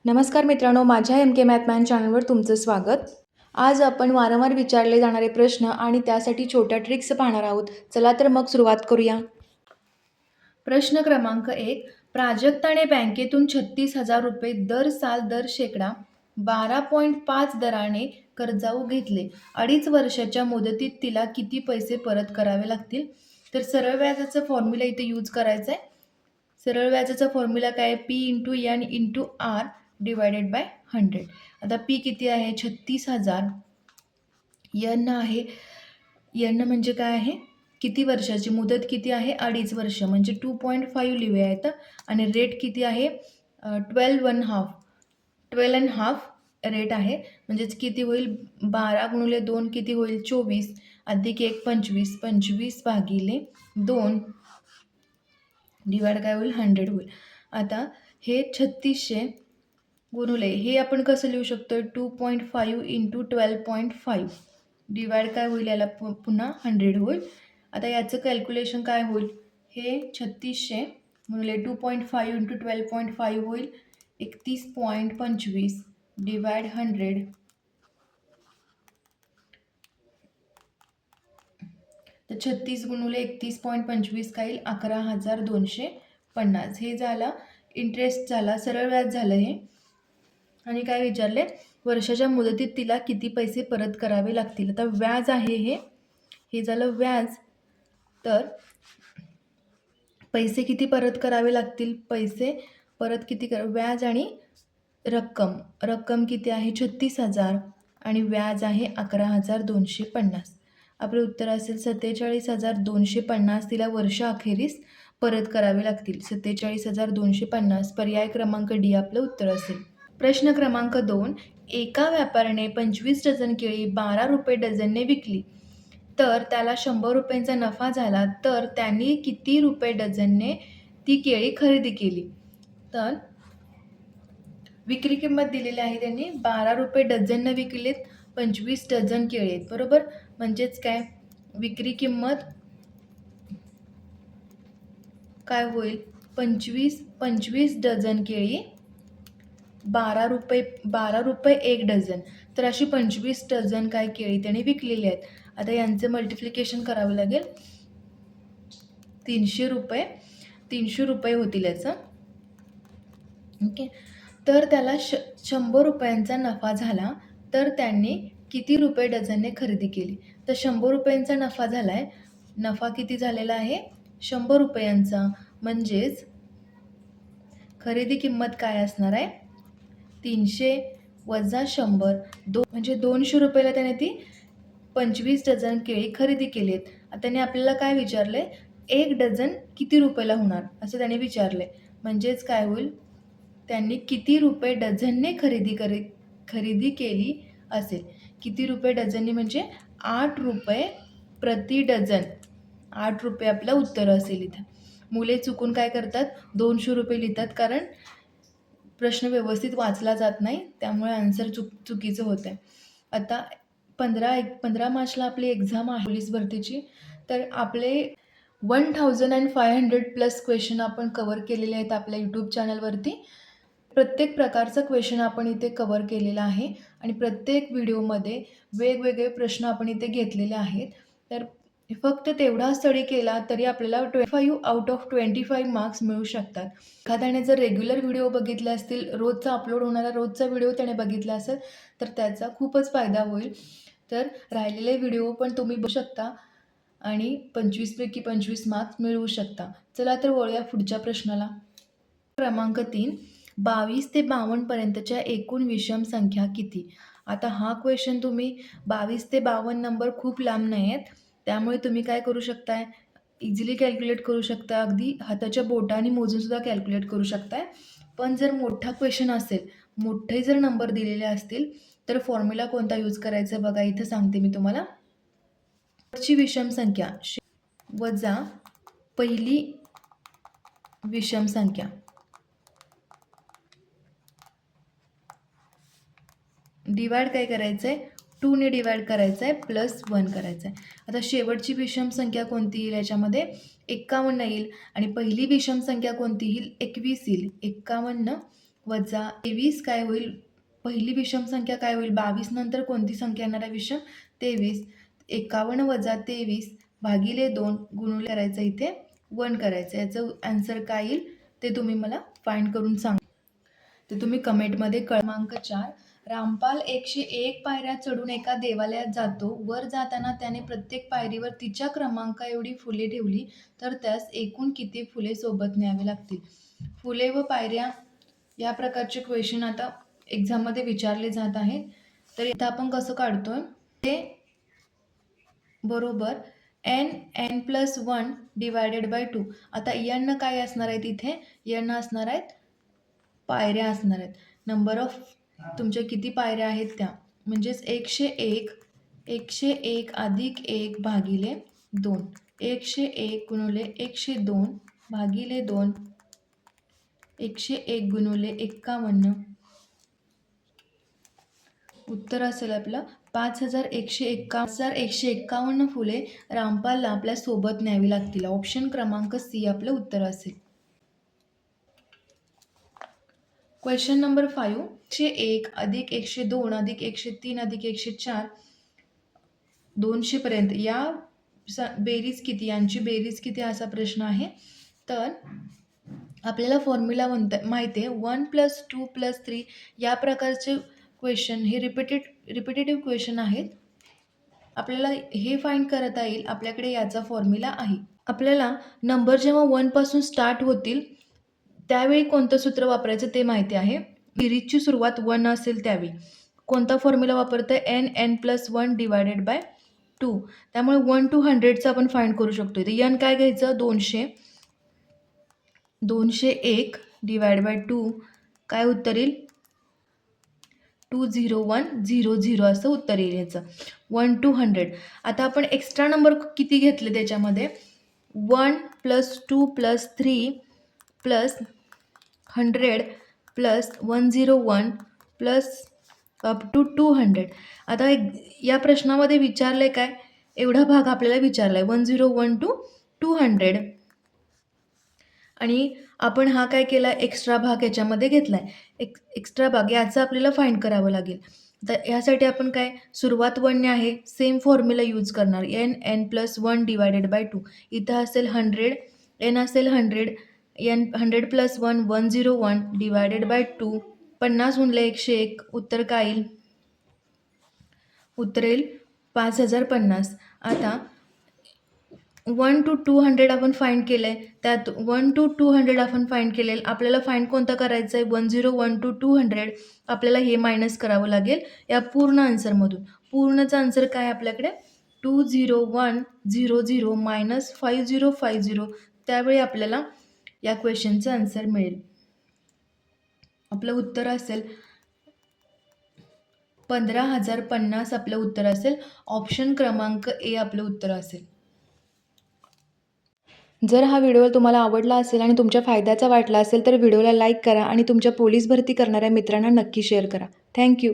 नमस्कार मित्रांनो, माझ्या एम के मॅथमॅन चॅनलवर तुमचं स्वागत. आज आपण वारंवार विचारले जाणारे प्रश्न आणि त्यासाठी छोट्या ट्रिक्स पाहणार आहोत. चला तर मग सुरुवात करूया. प्रश्न क्रमांक 1. प्राजक्ताने बँकेतून 36,000 रुपये दर साल दर शेकडा 12.5 दराने कर्जाऊ घेतले. 2.5 वर्षाच्या मुदतीत तिला किती पैसे परत करावे लागतील? तर सरळ व्याजाचा फॉर्म्युला इथे यूज करायचा आहे. सरळ व्याजाचा फॉर्म्युला काय आहे? P into N into R divided by 100. आता P किती आहे? 36,000. N आहे, N म्हणजे काय आहे? किती वर्षाची मुदत किती आहे? 2.5 वर्ष म्हणजे 2.5 लिहूयात. आणि रेट किती आहे? 12.5 रेट आहे. म्हणजेच किती होईल? 12 गुणिले 2 किती होईल? 24 अधिक 1 25. 25 भागिले 2 डिवाइड काय होईल? 100 होईल. आता हे 3600 गुणुले हे आपण कसं लिहू शकतो? 2.5 इंटू 12.5 डिवाइड काय होईल? याला पुन्हा 100 होईल. आता याचं कॅल्क्युलेशन काय होईल? हे 3600 गुणिले 2.5 इंटू 12.5 होईल 31.25 डिवाइड 100. तर 36 गुणिले 31.25 काय येईल? 11,250. हे झालं इंटरेस्ट झाला, सरळ व्याज झालं हे. आणि काय विचारले? वर्षाच्या मुदतीत तिला किती पैसे परत करावे लागतील. आता व्याज आहे हे झालं व्याज. तर पैसे किती परत करावे लागतील? पैसे परत किती व्याज आणि रक्कम किती आहे? 36,000 आणि व्याज आहे 11,250. आपले उत्तर असेल 47,250 तिला वर्षाअखेरीस परत करावे लागतील. 47,250 पर्याय क्रमांक डी आपलं उत्तर असेल. प्रश्न क्रमांक 2. एका व्यापाऱ्याने 25 डझन केळी 12 रुपये डझनने विकली, तर त्याला 100 रुपयांचा नफा झाला, तर त्यांनी किती रुपये डझनने ती केळी खरेदी केली? तर विक्री किंमत दिलेली आहे त्यांनी 12 रुपये डझनने विकलेत, 25 डझन केळी आहेत, बरोबर. म्हणजेच काय? विक्री किंमत काय होईल? 25 डझन केळी 12 रुपये एक डझन. तर अशी 25 डझन काय केळी त्याने विकलेली आहेत. आता यांचं मल्टिप्लिकेशन करावं लागेल. 300 रुपये होतील याचं. ओके. तर त्याला 100 रुपयांचा नफा झाला, तर त्यांनी किती रुपये डझनने खरेदी केली? तर 100 रुपयांचा नफा झाला आहे. नफा किती झालेला आहे? 100 रुपयांचा. म्हणजेच खरेदी किंमत काय असणार आहे? 300 वजा 100 म्हणजे 200 रुपयाला त्याने ती 25 डझन केळी खरेदी केली आहेत. आता त्याने आपल्याला काय विचारले? 1 डझन किती रुपयाला होणार असं त्याने विचारले. म्हणजेच काय होईल? त्यांनी किती रुपये डझनने खरेदी केली असेल. किती रुपये डझनने म्हणजे 8 रुपये प्रति डझन. 8 रुपये आपलं उत्तर असेल इथं. मुले चुकून काय करतात? 200 रुपये लिहितात, कारण प्रश्न व्यवस्थित वाचला जात नाही, त्यामुळे आन्सर चुकीचं होतं आहे. आता 15 मार्चला आपली एक्झाम आहे पोलीस भरतीची. तर आपले 1500 प्लस क्वेश्चन आपण कवर केलेले आहेत आपल्या यूट्यूब चॅनलवरती. प्रत्येक प्रकारचा क्वेश्चन आपण इथे कवर केलेला आहे आणि प्रत्येक व्हिडिओमध्ये वेगवेगळे प्रश्न आपण इथे घेतलेले आहेत. तर फक्त तेवढा स्टडी केला तरी आपल्याला 25 आउट ऑफ 25 मार्क्स मिळू शकतात. एखाद्याने जर रेग्युलर व्हिडिओ बघितले असतील, रोजचा अपलोड होणारा रोजचा व्हिडिओ त्याने बघितला असेल, तर त्याचा खूपच फायदा होईल. तर राहिलेले व्हिडिओ पण तुम्ही बघू शकता आणि 25 पैकी 25 मार्क्स मिळवू शकता. चला तर वळूया पुढच्या प्रश्नाला. क्रमांक 3. 22 ते 52 पर्यंतच्या एकूण विषम संख्या किती? आता हा क्वेश्चन तुम्ही 22 ते 52 नंबर खूप लांब नाही आहेत, त्यामुळे तुम्ही काय करू शकताय? इझिली कॅल्क्युलेट करू शकता. अगदी हाताच्या बोटाने मोजूनसुद्धा कॅल्क्युलेट करू शकताय. पण जर मोठा क्वेश्चन असेल, मोठे जर नंबर दिलेले असतील, तर फॉर्म्युला कोणता यूज करायचा बघा, इथं सांगते मी तुम्हाला. ची विषम संख्या वजा पहिली विषम संख्या डिवाइड काय करायचं आहे? 2 ने डिवाइड करायचं आहे, प्लस 1 करायचं आहे. आता शेवटची विषम संख्या कोणती येईल याच्यामध्ये? 51 येईल. आणि पहिली विषम संख्या कोणती येईल? 21 येईल. 51 वजा 23 काय होईल? पहिली विषम संख्या काय होईल? 22 नंतर कोणती संख्या येणार आहे विषम? 23. 51 वजा 23 भागिले 2 गुणुले करायचं इथे 1 करायचं. याचं आन्सर काय येईल ते तुम्ही मला फाइंड करून सांगा. तर तुम्ही कमेंटमध्ये क्रमांक 4 रामपाल 101 पायऱ्या चढून एका देवालयात जातो. वर जाताना त्याने प्रत्येक पायरीवर तिच्या क्रमांका एवढी फुले ठेवली तर त्यास एकूण किती फुले सोबत न्यावी लागतील? फुले व पायऱ्या या प्रकारचे क्वेश्चन आता एक्झाममध्ये विचारले जात आहेत. तर इथं आपण कसं काढतोय ते बरोबर n+1 डिवायडेड बाय 2. आता n काय असणार आहे तिथे? n असणार आहेत पायऱ्या असणार आहेत. नंबर ऑफ तुमच्या किती पायऱ्या आहेत त्या म्हणजेच 101 अधिक 1 भागिले 2. 101 गुणुले 102 भागिले 2. 101 गुणुले 51. उत्तर असेल आपलं 5151 फुले रामपालला आपल्या सोबत न्यावी लागतील. ऑप्शन क्रमांक सी आपलं उत्तर असेल. क्वेश्चन नंबर 5 101 अधिक 102 अधिक 103 अधिक 104 200 पर्यंत या बेरीज किती, यांची बेरीज किती असा प्रश्न आहे. तर आपल्याला फॉर्म्युला माहिती आहे 1 + 2 + 3 या प्रकारचे क्वेश्चन हे रिपिटेटिव्ह क्वेश्चन आहेत. आपल्याला हे फाइंड करता येईल. आपल्याकडे याचा फॉर्म्युला आहे. आपल्याला नंबर जेव्हा 1 पासून स्टार्ट होतील त्यावेळी कोणतं सूत्र वापरायचं ते माहिती आहे. बेरीजची सुरुवात 1 असेल त्यावेळी कोणता फॉर्म्युला वापरतोय n+1 डिवायडेड बाय 2. त्यामुळे 1 to 100चं आपण फाइंड करू शकतो. इथे n काय घ्यायचं 200. 201 डिवाइड बाय 2 काय उत्तर येईल 20100 असं उत्तर येईल याचं 1 to 100. आता आपण एक्स्ट्रा नंबर किती घेतले त्याच्यामध्ये 1 + 2 + 3 + 100 + 101 + अप टू 200. आता या प्रश्नामध्ये विचारलंय काय एवढा भाग आपल्याला विचारलाय 101 to 200 आणि आपण हा काय केला एक्स्ट्रा भाग याच्यामध्ये घेतलाय. एक्स्ट्रा भाग याचं आपल्याला फाइंड करावं लागेल. तर यासाठी आपण काय सुरुवात 1 ने आहे सेम फॉर्म्युला यूज करणार n+1 डिवायडेड बाय 2. इथं असेल 100 n असेल 100 100 + 1 101 डिवायडेड बाय 2 50 गुणिले 101 उत्तर काय येईल उत्तर येईल 5050. आता 1 to 200 आपण फाइंड केलं आहे. त्यात 1 to 200 आपण फाइंड केलेलं. आपल्याला फाइंड कोणता करायचा आहे 101 to 200. आपल्याला हे मायनस करावं लागेल या पूर्ण आन्सरमधून. पूर्णचा आन्सर काय आपल्याकडे 20100 मायनस 5050. त्यावेळी आपल्याला या क्वेश्चनचं आन्सर मिळेल. आपलं उत्तर असेल 15050 आपलं उत्तर असेल. ऑप्शन क्रमांक ए आपलं उत्तर असेल. जर हा व्हिडिओ तुम्हाला आवडला असेल आणि तुमच्या फायद्याचा वाटला असेल तर व्हिडिओला लाईक करा आणि तुमच्या पोलीस भरती करणाऱ्या मित्रांना नक्की शेअर करा. थँक्यू.